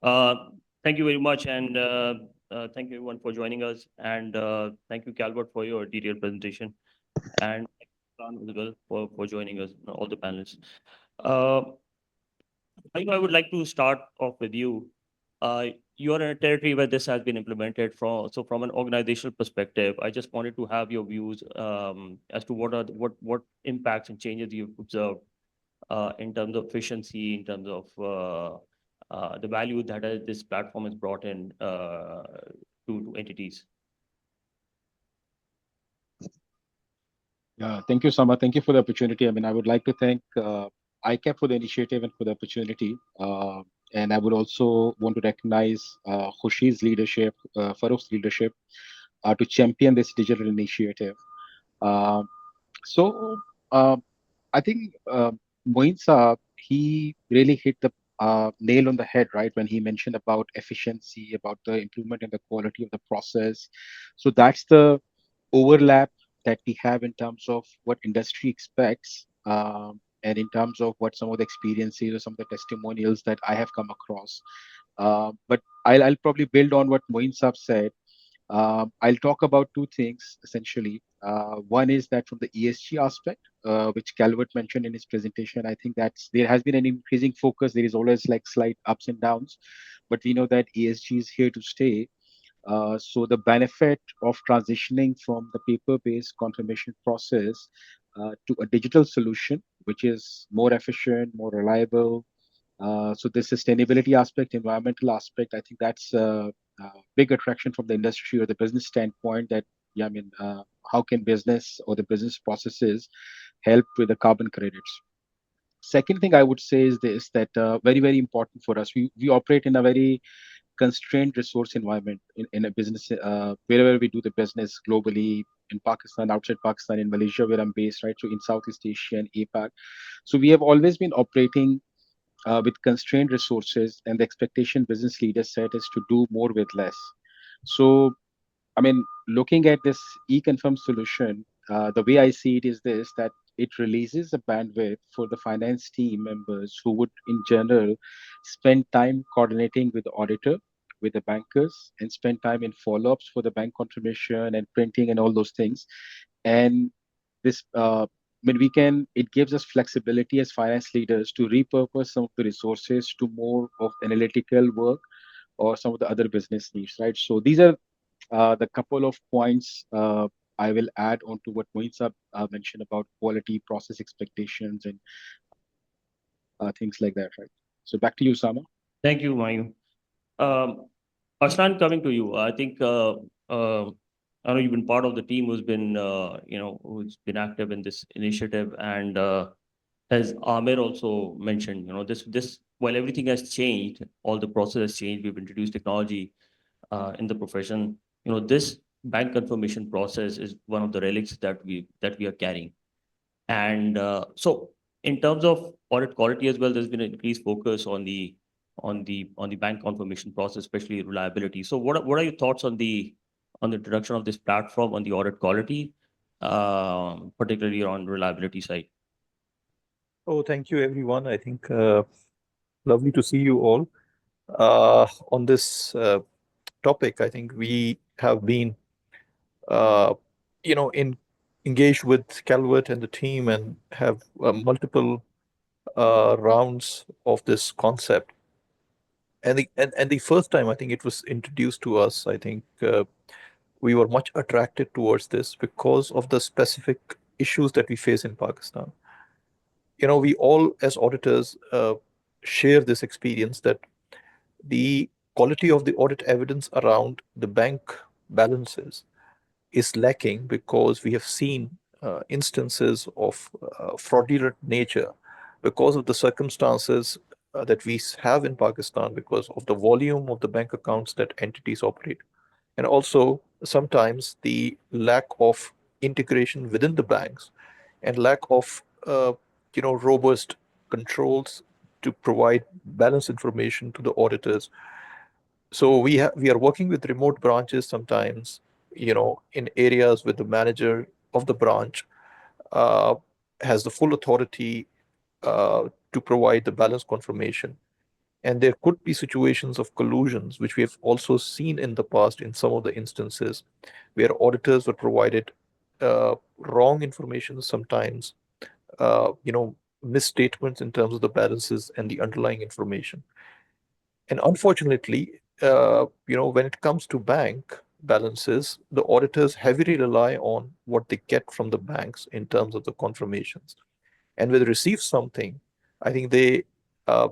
Uh, Thank you very much, and thank you everyone for joining us, and thank you, Calvert, for your detailed presentation, and thank you, Fran, as well, for joining us, all the panelists. Uh, I would like to start off with you. You are in a territory where this has been implemented from an organizational perspective. I just wanted to have your views as to what impacts and changes you've observed in terms of efficiency, in terms of the value that this platform has brought in to entities. Thank you, Sama. Thank you for the opportunity. I mean, I would like to thank ICAP for the initiative and for the opportunity. And I would also want to recognize Khushi's leadership, Farouk's leadership, to champion this digital initiative. Uh, so uh, I think Moin Saab, he really hit the nail on the head, right, when he mentioned about efficiency, about the improvement in the quality of the process. So that's the overlap that we have in terms of what industry expects, and in terms of what some of the experiences or some of the testimonials that I have come across. But I'll probably build on what Moin Saab said. I'll talk about two things essentially. One is that from the ESG aspect, which Calvert mentioned in his presentation, I think that's there has been an increasing focus. There is always like slight ups and downs, but we know that ESG is here to stay. So the benefit of transitioning from the paper-based confirmation process to a digital solution, which is more efficient, more reliable. So the sustainability aspect, environmental aspect, I think that's a big attraction from the industry or the business standpoint. That yeah, I mean, how can business or the business processes help with the carbon credits? Second thing I would say is this: that very important for us. We operate in a very constrained resource environment in a business wherever we do the business globally, in Pakistan, outside Pakistan, in Malaysia where I'm based, right? So in Southeast Asia and APAC. So we have always been operating with constrained resources, and the expectation business leaders set is to do more with less. So I mean, looking at this e-confirm solution, the way I see it is this: that it releases a bandwidth for the finance team members who would, in general, spend time coordinating with the auditor, with the bankers, and spend time in follow-ups for the bank confirmation and printing and all those things. And this, I mean, we can. It gives us flexibility as finance leaders to repurpose some of the resources to more of analytical work or some of the other business needs, right? So these are the couple of points I will add on to what Mohit Saab mentioned about quality, process expectations, and things like that, right? So back to you, Sama. Thank you, Mayu. Um, Arslan, coming to you, I think I know you've been part of the team who's been active in this initiative, and as Amir also mentioned, this while everything has changed, all the process has changed. We've introduced technology in the profession. This bank confirmation process is one of the relics that we are carrying. And so, in terms of audit quality as well, there's been an increased focus on the bank confirmation process, especially reliability. So, what are your thoughts on the introduction of this platform on the audit quality, particularly on reliability side? Oh, thank you, everyone. I think lovely to see you all on this topic. I think we have been, uh, in engaged with Calvert and the team and have multiple rounds of this concept. And the first time I think it was introduced to us, I think we were much attracted towards this because of the specific issues that we face in Pakistan. We all, as auditors, share this experience that the quality of the audit evidence around the bank balances is lacking because we have seen instances of fraudulent nature because of the circumstances that we have in Pakistan, because of the volume of the bank accounts that entities operate, and also sometimes the lack of integration within the banks and lack of robust controls to provide balanced information to the auditors. So we are working with remote branches sometimes, in areas where the manager of the branch uh, has the full authority to provide the balance confirmation. And there could be situations of collusions, which we have also seen in the past in some of the instances where auditors were provided wrong information sometimes, misstatements in terms of the balances and the underlying information. And unfortunately, when it comes to bank balances, the auditors heavily rely on what they get from the banks in terms of the confirmations. And when they receive something, I think they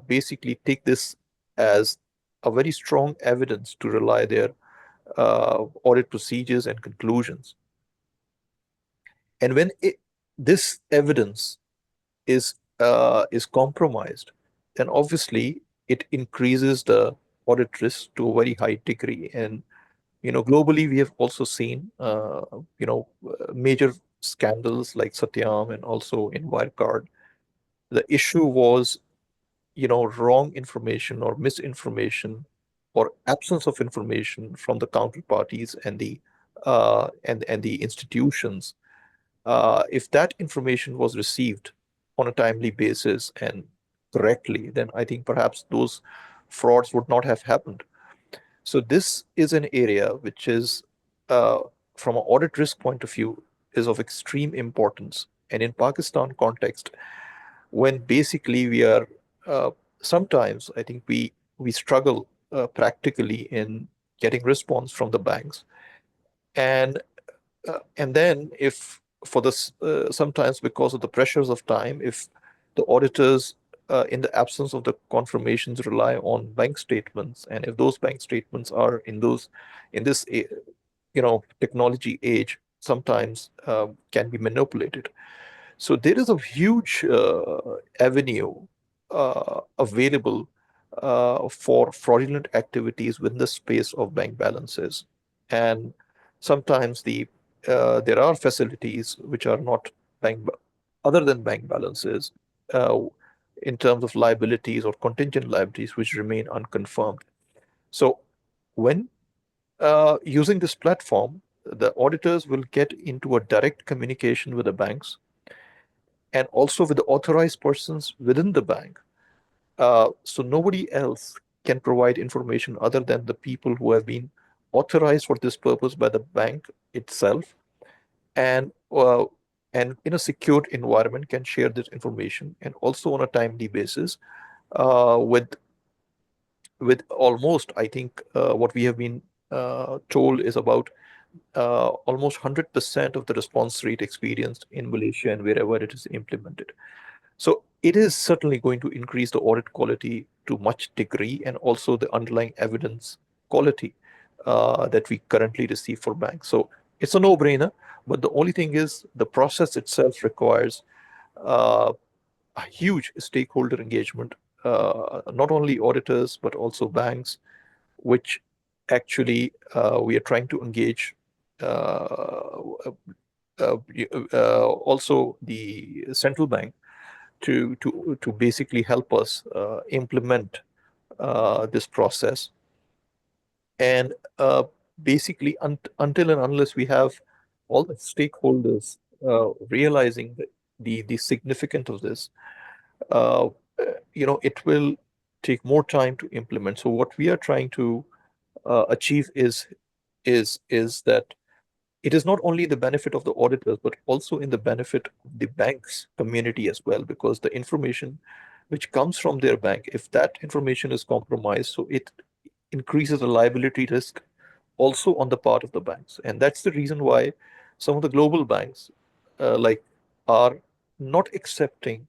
basically take this as a very strong evidence to rely their audit procedures and conclusions. And when this evidence is compromised, then obviously it increases the audit risk to a very high degree. And globally, we have also seen major scandals like Satyam and also in Wirecard. The issue was wrong information or misinformation or absence of information from the counterparties and the institutions. If that information was received on a timely basis and correctly, then I think perhaps those frauds would not have happened. So this is an area which is, from an audit risk point of view, is of extreme importance. And in Pakistan context, when basically we are sometimes, I think we struggle practically in getting response from the banks, and then if for this sometimes because of the pressures of time, if the auditors in the absence of the confirmations rely on bank statements, and if those bank statements are in this technology age, sometimes can be manipulated. So there is a huge avenue available for fraudulent activities within the space of bank balances. And sometimes there are facilities which are not other than bank balances uh, in terms of liabilities or contingent liabilities which remain unconfirmed. So when using this platform, the auditors will get into a direct communication with the banks and also with the authorized persons within the bank. So nobody else can provide information other than the people who have been authorized for this purpose by the bank itself, and in a secured environment can share this information, and also on a timely basis with almost, I think, what we have been told is about almost 100% of the response rate experienced in Malaysia and wherever it is implemented. So it is certainly going to increase the audit quality to much degree, and also the underlying evidence quality that we currently receive for banks. So it's a no-brainer, but the only thing is the process itself requires uh, a huge stakeholder engagement, not only auditors, but also banks, which actually we are trying to engage also the central bank to basically help us implement this process. And basically, until and unless we have all the stakeholders realizing the significance of this, uh, it will take more time to implement. So what we are trying to achieve is that it is not only the benefit of the auditors, but also in the benefit of the bank's community as well, because the information which comes from their bank, if that information is compromised, so it increases the liability risk also on the part of the banks. And that's the reason why some of the global banks like are not accepting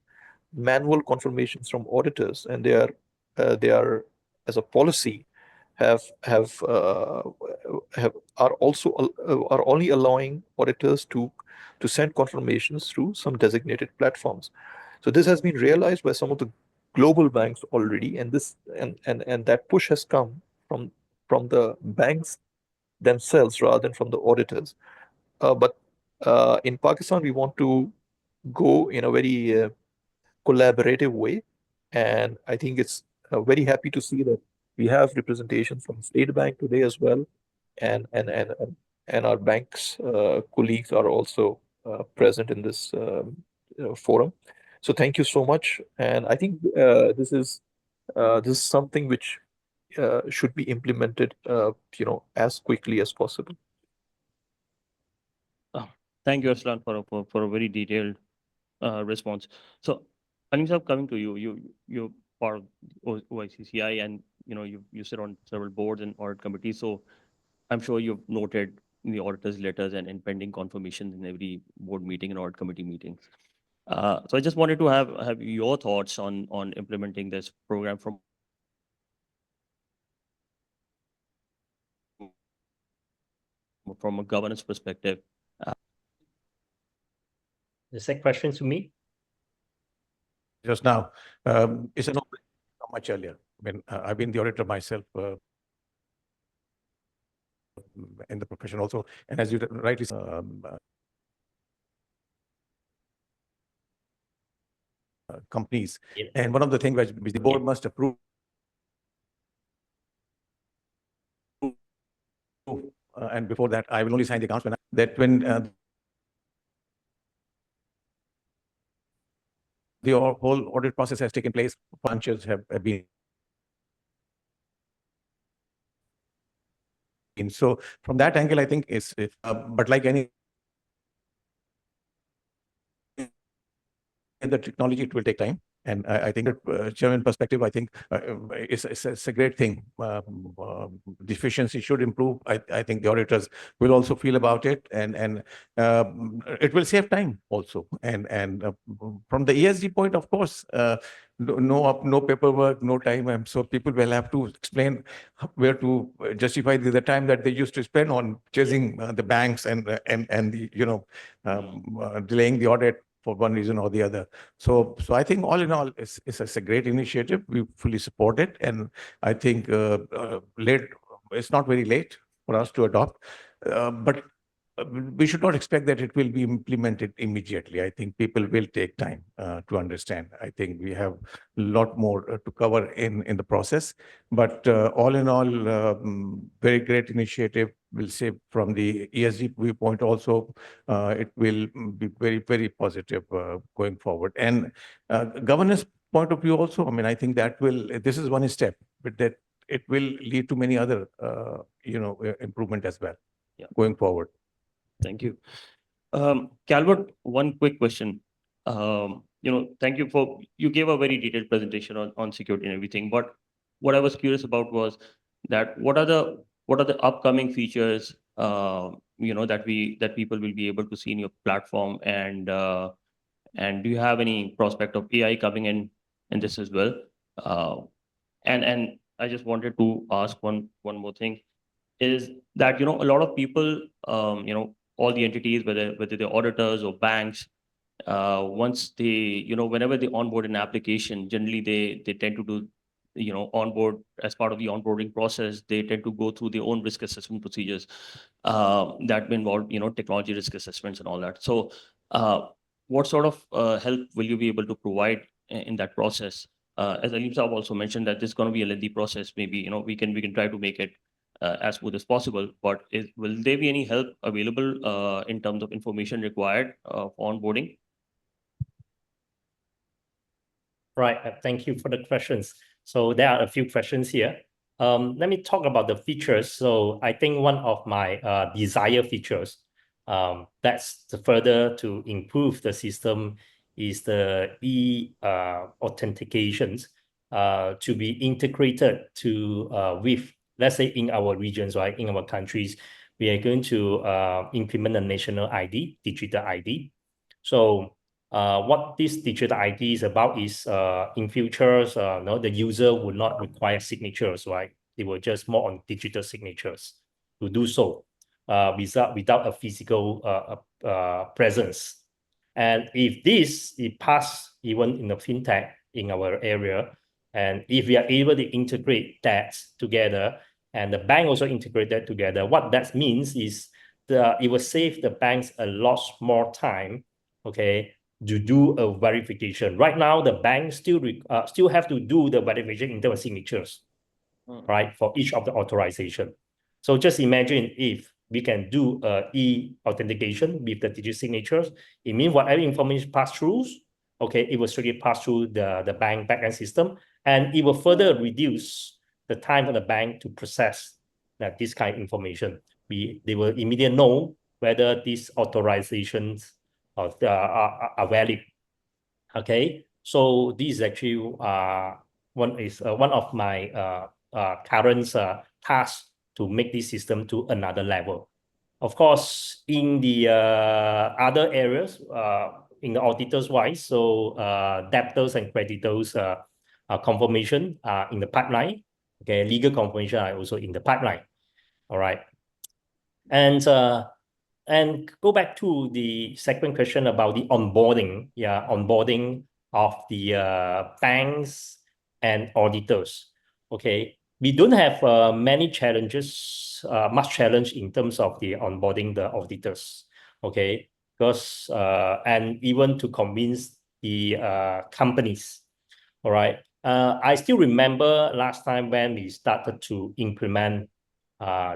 manual confirmations from auditors, and they are as a policy have are also are only allowing auditors to send confirmations through some designated platforms. So this has been realized by some of the global banks already, and that push has come from the banks themselves rather than from the auditors. But in Pakistan, we want to go in a very collaborative way. And I think it's very happy to see that we have representation from State Bank today as well, and our bank's colleagues are also present in this forum. So thank you so much. And I think this is this is something which should be implemented, as quickly as possible. Thank you, Aslan, for a very detailed response. So, Alim Saab, coming to you, you're part of OICCI, and you sit on several boards and audit committees. So, I'm sure you've noted the auditors' letters and pending confirmations in every board meeting and audit committee meetings. So, I just wanted to have your thoughts on implementing this program from a governance perspective. Is that question to me? Just now, it's not much earlier. When I've been the auditor myself in the profession also, and as you rightly said, companies. Yeah. And one of the things which the board must approve, and before that, I will only sign the accounts when the whole audit process has taken place, punches have been. So from that angle, I think it's, but like any the technology, it will take time. And I think that Chairman perspective, I think it's a great thing. The efficiency should improve. I think the auditors will also feel about it, and it will save time also. And from the ESG point, of course, no paperwork, no time. So people will have to explain where to justify the time that they used to spend on chasing the banks and the, delaying the audit for one reason or the other. So I think all in all, it's a great initiative. We fully support it. And I think it's not very late for us to adopt. But we should not expect that it will be implemented immediately. I think people will take time to understand. I think we have a lot more to cover in the process. But all in all, very great initiative. We'll say from the ESG viewpoint also, it will be very, very positive going forward. And governance point of view also, I mean, I think this is one step, but that it will lead to many other, improvement as well going forward. Thank you. Calvert, one quick question. Thank you you gave a very detailed presentation on security and everything, but what I was curious about was that what are the upcoming features, that people will be able to see in your platform, and do you have any prospect of AI coming in this as well? And I just wanted to ask one more thing, is that, a lot of people, all the entities, whether they're auditors or banks, once they, whenever they onboard an application, generally they tend to do, onboard as part of the onboarding process, they tend to go through their own risk assessment procedures that involve, technology risk assessments and all that. So what sort of help will you be able to provide in that process? As Alim Saab also mentioned, that this is going to be a lengthy process. Maybe, we can try to make it as smooth as possible, but will there be any help available in terms of information required for onboarding? Right. Thank you for the questions. So there are a few questions here. Let me talk about the features. So I think one of my desired features that's further to improve the system is the authentications to be integrated to with, let's say, in our regions, right, in our countries, we are going to implement a national ID, digital ID. So what this digital ID is about is in futures, the user would not require signatures, right? They were just more on digital signatures to do so without a physical presence. And if it pass even in the fintech in our area, and if we are able to integrate that together, and the bank also integrate that together, what that means is it will save the banks a lot more time, okay, to do a verification. Right now, the banks still have to do the verification in terms of signatures, right, for each of the authorization. So just imagine if we can do e-authentication with the digital signatures. It means whatever information pass through, okay, it will strictly pass through the bank backend system, and it will further reduce the time for the bank to process that this kind of information. They will immediately know whether these authorizations are valid. Okay, so this is actually one of my current tasks to make this system to another level. Of course, in the other areas, in the auditors wise, so debtors and creditors confirmation in the pipeline. Okay, legal confirmation are also in the pipeline. All right, and go back to the second question about the onboarding. Yeah, onboarding of the banks and auditors. Okay, we don't have many challenges, much challenge in terms of the onboarding the auditors. Okay, because and even to convince the companies. All right. I still remember last time when we started to implement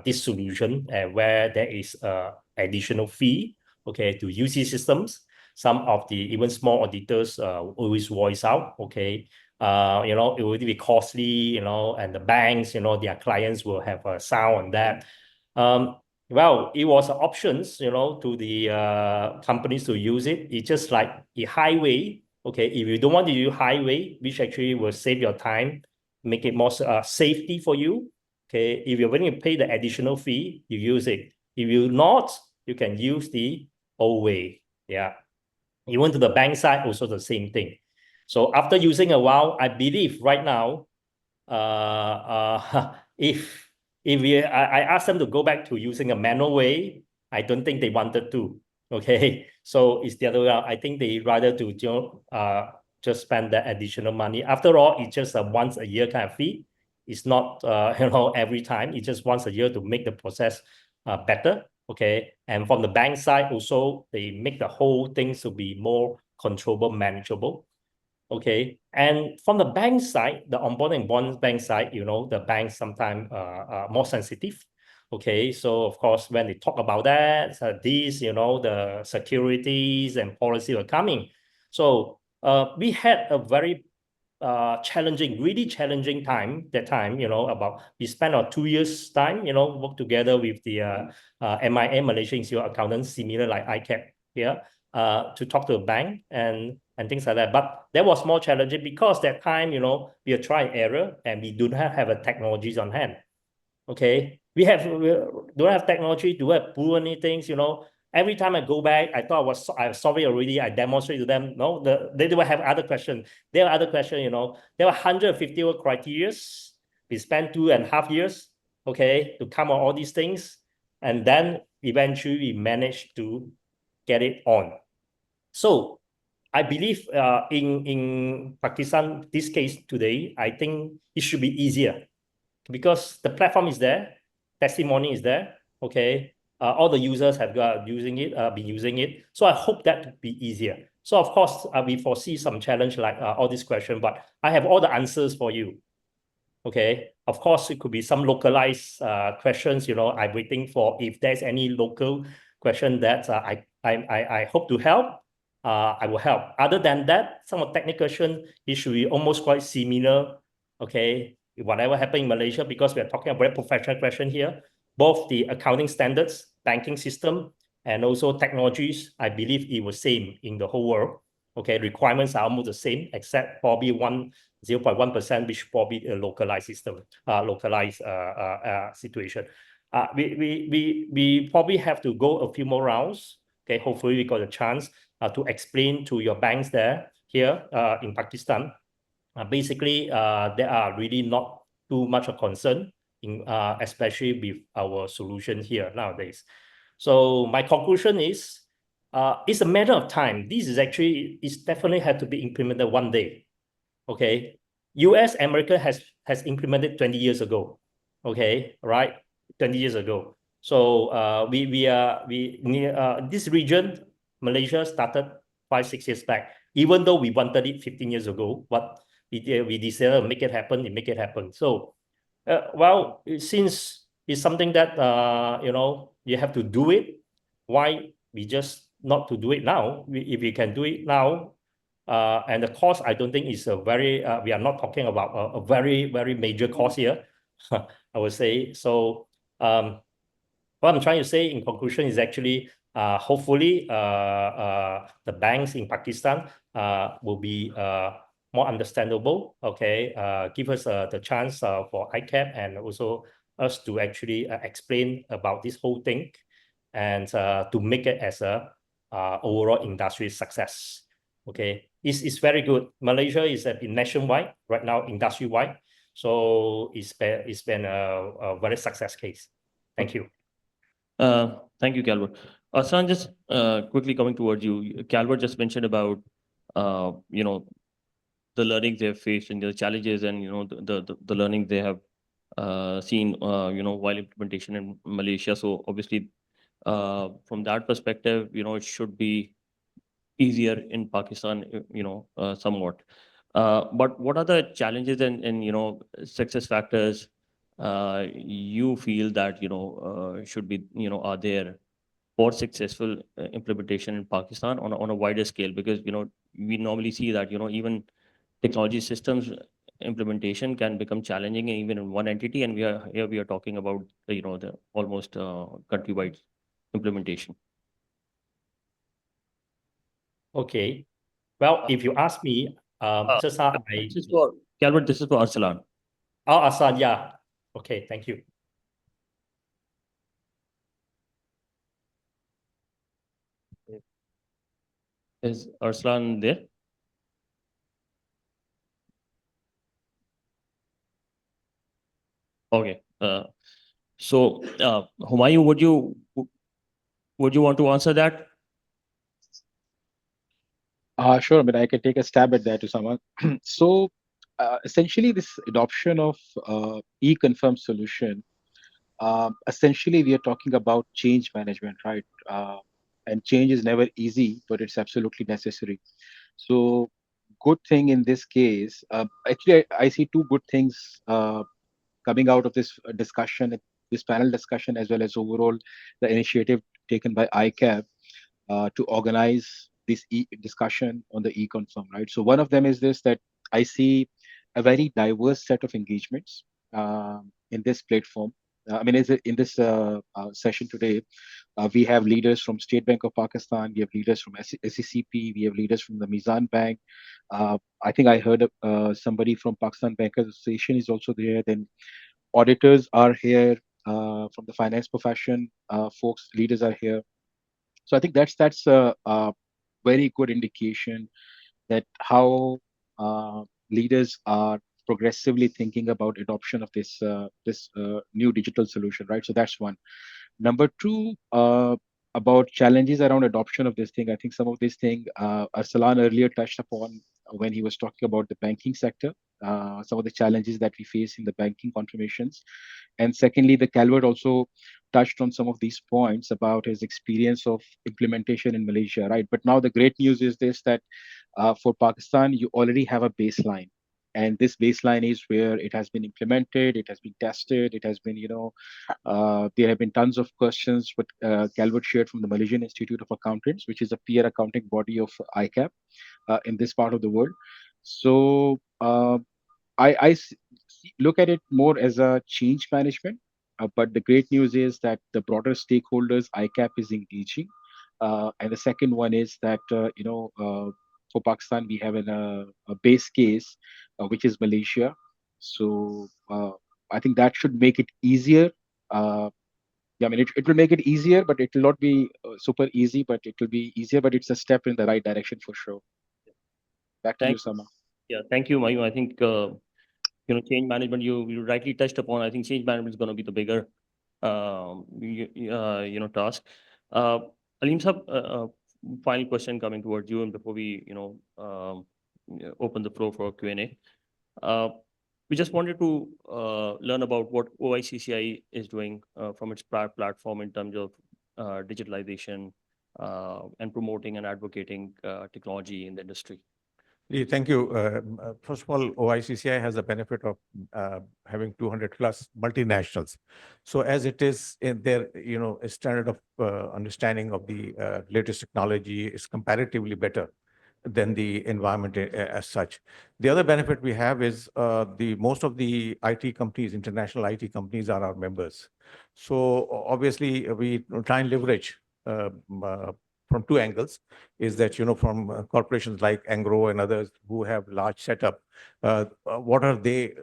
this solution, where there is additional fee, okay, to use these systems. Some of the even small auditors always voice out, okay, you know, it would be costly, you know, and the banks, you know, their clients will have a sound on that. Well, it was options, you know, to the companies to use it. It's just like the highway. Okay, if you don't want to use highway, which actually will save your time, make it more safety for you. Okay, if you're willing to pay the additional fee, you use it. If you not, you can use the old way. Yeah. Even to the bank side, also the same thing. So after using a while, I believe right now, if I asked them to go back to using a manual way, I don't think they wanted to. Okay, so it's the other way around. I think they rather to just spend that additional money. After all, it's just a once a year kind of fee. It's not you know, every time. It's just once a year to make the process better. Okay, and from the bank side also, they make the whole thing to be more controllable, manageable. Okay, and from the bank side, the onboarding bond bank side, you know, the banks sometimes more sensitive. Okay, so of course, when they talk about that, these, you know, the securities and policy are coming. So we had a very challenging, really challenging time that time, you know, about we spent our 2 years time, you know, work together with the MIA, Malaysia Institute of Accountants, similar like ICAP here, to talk to a bank and things like that. But that was more challenging because that time, you know, we are trying error and we do not have a technologies on hand. Okay, we don't have technology, do have pull anything, you know. Every time I go back, I thought I solved it already. I demonstrate to them. No, they will have other questions. There are other questions, you know. There were 150 criteria. We spent 2.5 years, okay, to come on all these things. And then eventually we managed to get it on. So I believe in Pakistan, this case today, I think it should be easier because the platform is there, testimony is there, okay. All the users have been using it. So I hope that to be easier. So of course, we foresee some challenge like all these questions, but I have all the answers for you. Okay, of course, it could be some localized questions, you know, I'm waiting for if there's any local question that I hope to help. I will help. Other than that, some of technical question, it should be almost quite similar. Okay, whatever happened in Malaysia, because we are talking about professional question here, both the accounting standards, banking system, and also technologies, I believe it was same in the whole world. Okay, requirements are almost the same, except probably 0.1%, which probably a localized system, localized situation. We probably have to go a few more rounds. Okay, hopefully we got a chance to explain to your banks there here in Pakistan. Basically, there are really not too much of concern, especially with our solution here nowadays. So my conclusion is, it's a matter of time. This is actually, it's definitely had to be implemented one day. Okay, US, America has implemented 20 years ago. Okay, right, 20 years ago. So this region, Malaysia started 5-6 years back. Even though we wanted it 15 years ago, but we decided to make it happen. Make it happen. So, well, since it's something that you know, you have to do it. Why we just not to do it now? If we can do it now, And the cost, I don't think is a very, we are not talking about a very, very major cost here, I would say. So what I'm trying to say in conclusion is actually, hopefully, the banks in Pakistan will be more understandable, okay? Give us the chance for ICAP and also us to actually explain about this whole thing and to make it as a overall industry success. Okay, it's very good. Malaysia is nationwide right now, industry-wide. So it's been a very success case. Thank you. Thank you, Calvert. Aslan, just quickly coming towards you. Calvert just mentioned about you know, the learnings they have faced and the challenges and you know the learning they have seen you know while implementation in Malaysia. So obviously from that perspective, you know, it should be easier in Pakistan, you know, somewhat. But what are the challenges and you know success factors you feel that you know should be you know are there for successful implementation in Pakistan on a wider scale? Because you know we normally see that you know even technology systems implementation can become challenging even in one entity, and we are talking about you know the almost countrywide implementation. Okay. Well, if you ask me, just how I, This is for Calvert. This is for Arsalan. oh, Asad, yeah. Okay, thank you. Is Arslan there? Okay. So Humayun, would you want to answer that? Sure, I mean, I can take a stab at that, Usama. So, essentially, this adoption of e-confirm solution, essentially, we are talking about change management, right? And change is never easy, but it's absolutely necessary. So, good thing in this case, actually, I see two good things coming out of this discussion, this panel discussion, as well as overall the initiative taken by ICAP to organize this discussion on the e-confirm, right? So one of them is this, that I see a very diverse set of engagements in this platform. I mean, in this session today, we have leaders from State Bank of Pakistan, we have leaders from SECP, we have leaders from the Mizan Bank. I think I heard somebody from Pakistan Bankers Association is also there. Then auditors are here from the finance profession. Folks, leaders are here. So I think that's a very good indication that how leaders are progressively thinking about adoption of this new digital solution, right? So that's one. Number two, about challenges around adoption of this thing. I think some of these things Arsalan earlier touched upon when he was talking about the banking sector, some of the challenges that we face in the banking confirmations. And secondly, the Calvert also touched on some of these points about his experience of implementation in Malaysia, right? But now the great news is this, that for Pakistan, you already have a baseline. And this baseline is where it has been implemented, it has been tested, it has been, there have been tons of questions, what Calvert shared from the Malaysian Institute of Accountants, which is a peer accounting body of ICAP in this part of the world. So look at it more as a change management. But the great news is that the broader stakeholders ICAP is engaging. And the second one is that, for Pakistan, we have a base case, which is Malaysia. So I think that should make it easier. Yeah, I mean, it will make it easier, but it will not be super easy, but it will be easier, but it's a step in the right direction for sure. Back to you, Sama. Yeah, thank you, Mayu. I think you know change management you rightly touched upon. I think change management is going to be the bigger you know task. Aleem Sab, final question coming towards you, and before we open the floor for Q&A. We just wanted to learn about what OICCI is doing from its platform in terms of digitalization and promoting and advocating technology in the industry. Yeah, thank you. First of all, OICCI has the benefit of having 200 plus multinationals. So as it is in their, standard of understanding of the latest technology is comparatively better than the environment as such. The other benefit we have is most of the IT companies, international IT companies, are our members. So obviously we try and leverage from two angles. Is that, you know, from corporations like Angro and others who have large setup, what are they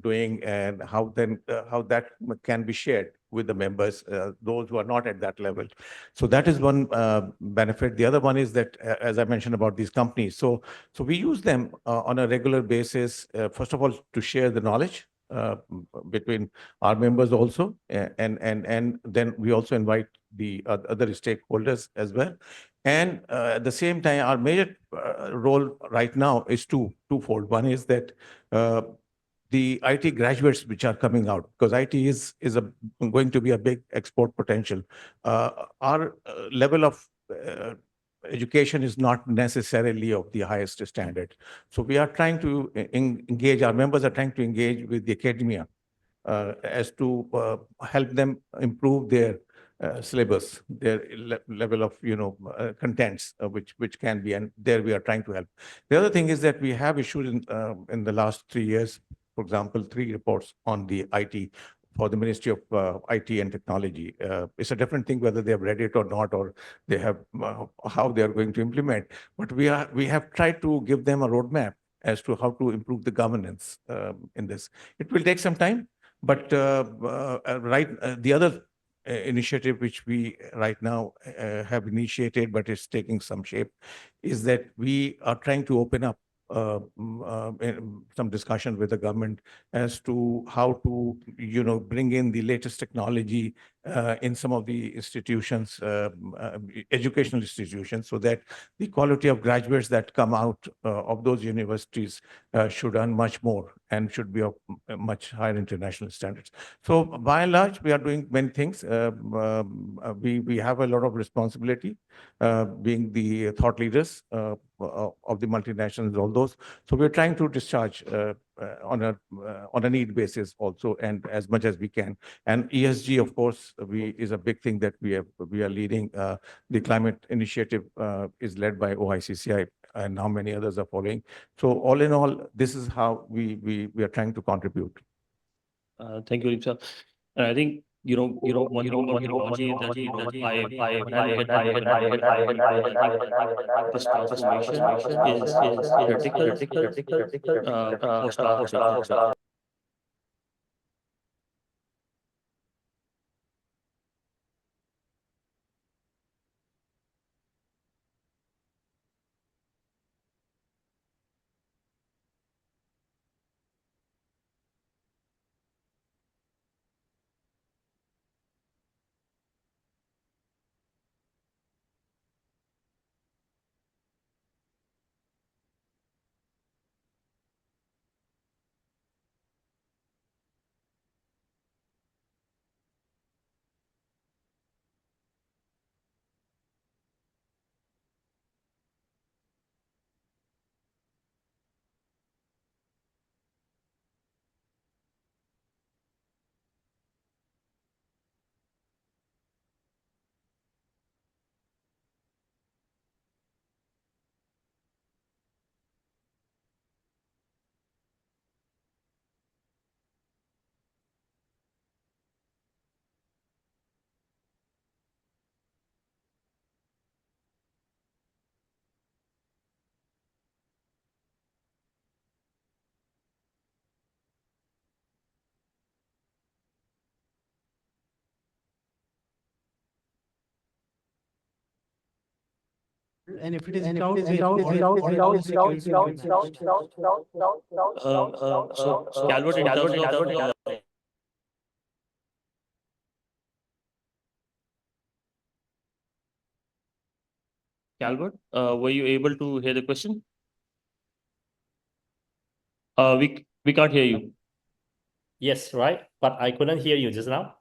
doing, and how that can be shared with the members, those who are not at that level. So that is one benefit. The other one is that, as I mentioned about these companies, so we use them on a regular basis, first of all, to share the knowledge between our members also, and then we also invite the other stakeholders as well. And at the same time, our major role right now is twofold. One is that the IT graduates which are coming out, because IT is going to be a big export potential. Our level of education is not necessarily of the highest standard. So we are trying to engage, our members are trying to engage with the academia as to help them improve their syllabus, their level of, you know, contents, which can be, and there we are trying to help. The other thing is that we have issued in the last 3 years, for example, 3 reports on the IT for the Ministry of IT and Technology. It's a different thing whether they have read it or not, or they have how they are going to implement. But we have tried to give them a roadmap as to how to improve the governance in this. It will take some time, but the other initiative which we right now have initiated, but it's taking some shape, is that we are trying to open up some discussion with the government as to how to, you know, bring in the latest technology in some of the institutions, educational institutions, so that the quality of graduates that come out of those universities should earn much more and should be of much higher international standards. So by and large, we are doing many things. We have a lot of responsibility, being the thought leaders of the multinationals, all those. So we're trying to discharge on a need basis also, and as much as we can. And ESG, of course, is a big thing that we are leading. The climate initiative is led by OICCI, and now many others are following. So all in all, this is how we are trying to contribute. Thank you, Limsa. And I think, one thing about technology is that this transformation is critical for startups. And if it is cloud, security. So Calvert, in terms of Calvert, were you able to hear the question? We can't hear you. Yes, right. But I couldn't hear you just now.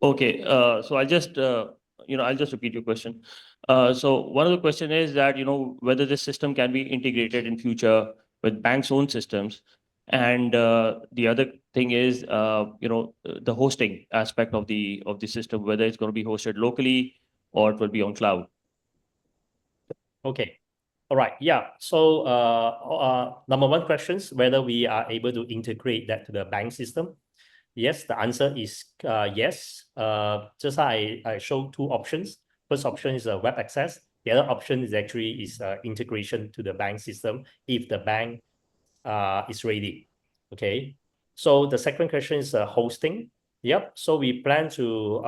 Okay, so I'll just repeat your question. So one of the question is that, whether this system can be integrated in future with banks' own systems. And the other thing is, the hosting aspect of the system, whether it's going to be hosted locally or it will be on cloud. Okay. All right, yeah. So number one questions, whether we are able to integrate that to the bank system. Yes, the answer is yes. Just I showed two options. First option is a web access. The other option is actually integration to the bank system if the bank is ready. Okay. So the second question is hosting. Yep. So we plan to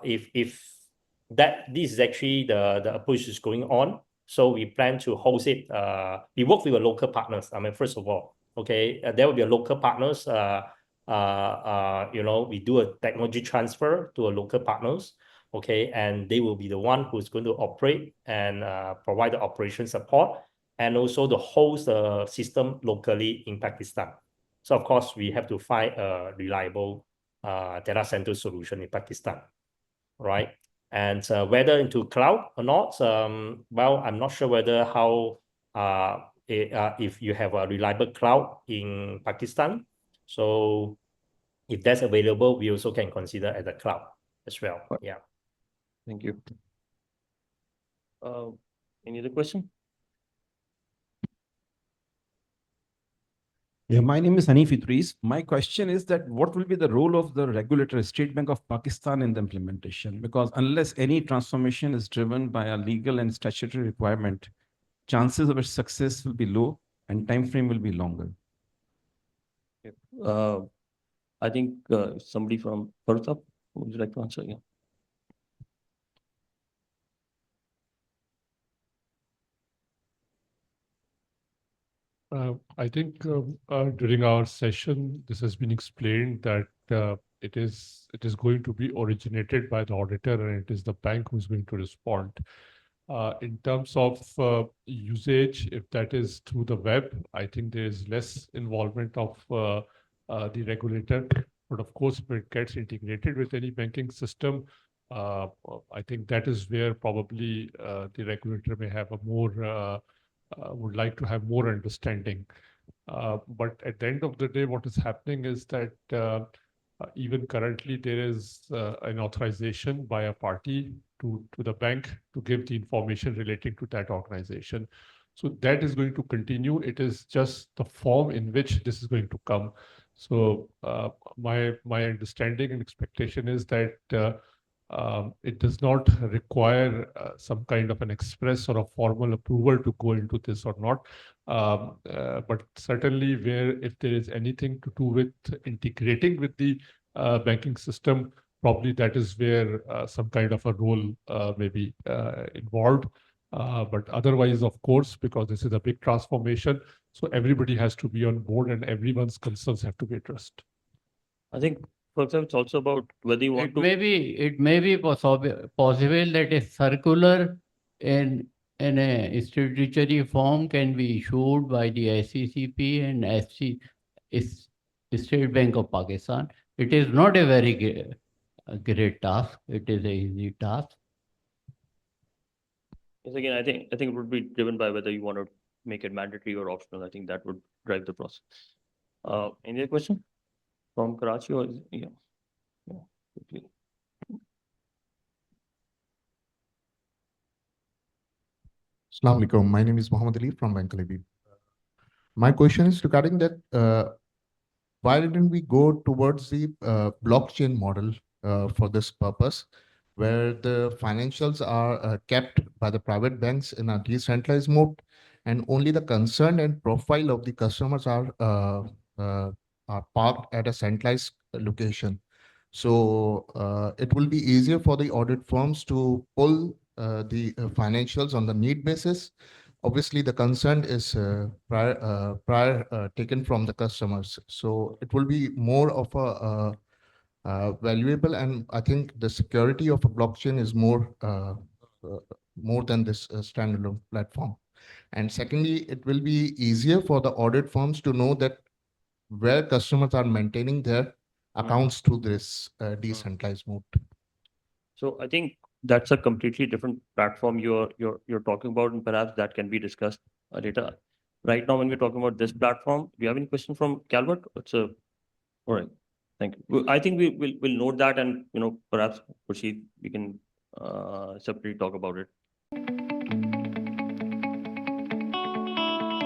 if that this is actually the approach is going on. So we plan to host it. We work with the local partners. I mean, first of all, okay, there will be a local partners. You know, we do a technology transfer to a local partners. Okay, and they will be the one who's going to operate and provide the operation support and also to host the system locally in Pakistan. So of course, we have to find a reliable data center solution in Pakistan, right? And whether into cloud or not, well, I'm not sure whether how if you have a reliable cloud in Pakistan. So if that's available, we also can consider as a cloud as well. Yeah. Thank you. Any other question? Yeah, my name is Hanif Idris. My question is that what will be the role of the regulator, State Bank of Pakistan, in the implementation? Because unless any transformation is driven by a legal and statutory requirement, chances of its success will be low and time frame will be longer. I think somebody from Perthap, would you like to answer? Yeah. I think during our session, this has been explained that it is going to be originated by the auditor and it is the bank who's going to respond. In terms of usage, if that is through the web, I think there is less involvement of the regulator. But of course, if it gets integrated with any banking system, I think that is where probably the regulator may have a more would like to have more understanding. But at the end of the day, what is happening is that even currently there is an authorization by a party to the bank to give the information relating to that organization. So that is going to continue. It is just the form in which this is going to come. So my understanding and expectation is that it does not require some kind of an express or a formal approval to go into this or not. But certainly where if there is anything to do with integrating with the banking system, probably that is where some kind of a role may be involved. But otherwise, of course, because this is a big transformation, so everybody has to be on board and everyone's concerns have to be addressed. I think, for example, it's also about whether you want It to. may be possible that a circular in a statutory form can be issued by the SCCP and State Bank of Pakistan. It is not a very great task. It is an easy task. Yes, again, I think it would be driven by whether you want to make it mandatory or optional. I think that would drive the process. Any other question from Karachi or yeah, quickly. Assalamu alaikum. My name is Muhammad Ali from Bank Levi. My question is regarding that why didn't we go towards the blockchain model for this purpose, where the financials are kept by the private banks in a decentralized mode, and only the concern and profile of the customers are parked at a centralized location. So it will be easier for the audit firms to pull the financials on the need basis. Obviously, the concern is prior taken from the customers. So it will be more of a valuable, and I think the security of a blockchain is more than this standalone platform. And secondly, it will be easier for the audit firms to know that where customers are maintaining their accounts through this decentralized mode. So I think that's a completely different platform you're talking about, and perhaps that can be discussed later. Right now, when we're talking about this platform, do you have any question from Calvert? All right. Thank you. I think we'll note that, and perhaps Khurshid, we can separately talk about it.